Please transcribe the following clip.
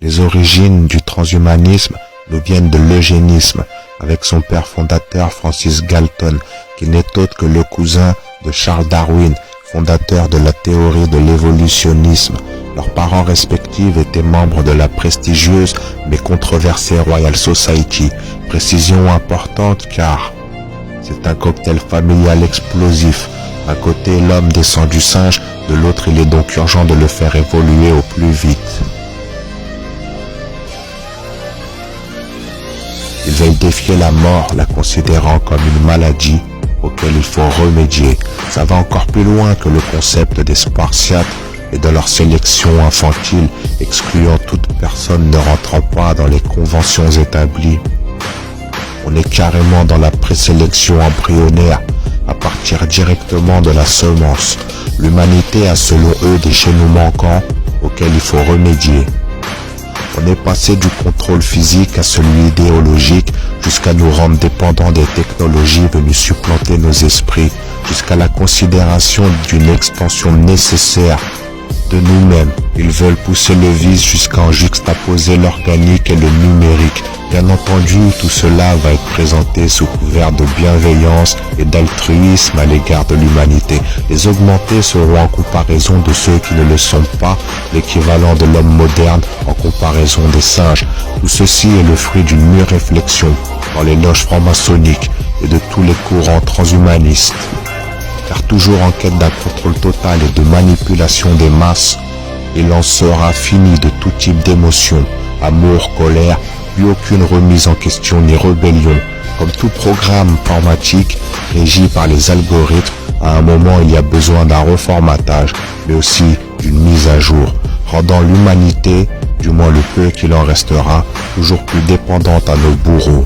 Les origines du transhumanisme nous viennent de l'eugénisme, avec son père fondateur Francis Galton, qui n'est autre que le cousin de Charles Darwin, fondateur de la théorie de l'évolutionnisme. Leurs parents respectifs étaient membres de la prestigieuse mais controversée Royal Society. Précision importante car c'est un cocktail familial explosif. D'un côté, l'homme descend du singe, de l'autre, il est donc urgent de le faire évoluer au plus vite. Ils veulent défier la mort, la considérant comme une maladie auquel il faut remédier. Ça va encore plus loin que le concept des Spartiates et de leur sélection infantile, excluant toute personne ne rentrant pas dans les conventions établies. On est carrément dans la présélection embryonnaire, à partir directement de la semence. L'humanité a selon eux des génomes manquants auxquels il faut remédier. On est passé du contrôle physique à celui idéologique, jusqu'à nous rendre dépendants des technologies venues supplanter nos esprits, jusqu'à la considération d'une extension nécessaire de nous-mêmes. Ils veulent pousser le vice jusqu'à en juxtaposer l'organique et le numérique. Bien entendu, tout cela va être présenté sous couvert de bienveillance et d'altruisme à l'égard de l'humanité. Les augmentés seront en comparaison de ceux qui ne le sont pas, l'équivalent de l'homme moderne en comparaison des singes. Tout ceci est le fruit d'une mûre réflexion dans les loges franc-maçonniques et de tous les courants transhumanistes. Car toujours en quête d'un contrôle total et de manipulation des masses, il en sera fini de tout type d'émotions, amour, colère, plus aucune remise en question ni rébellion. Comme tout programme informatique régi par les algorithmes, à un moment il y a besoin d'un reformatage, mais aussi d'une mise à jour, rendant l'humanité, du moins le peu qu'il en restera, toujours plus dépendante à nos bourreaux.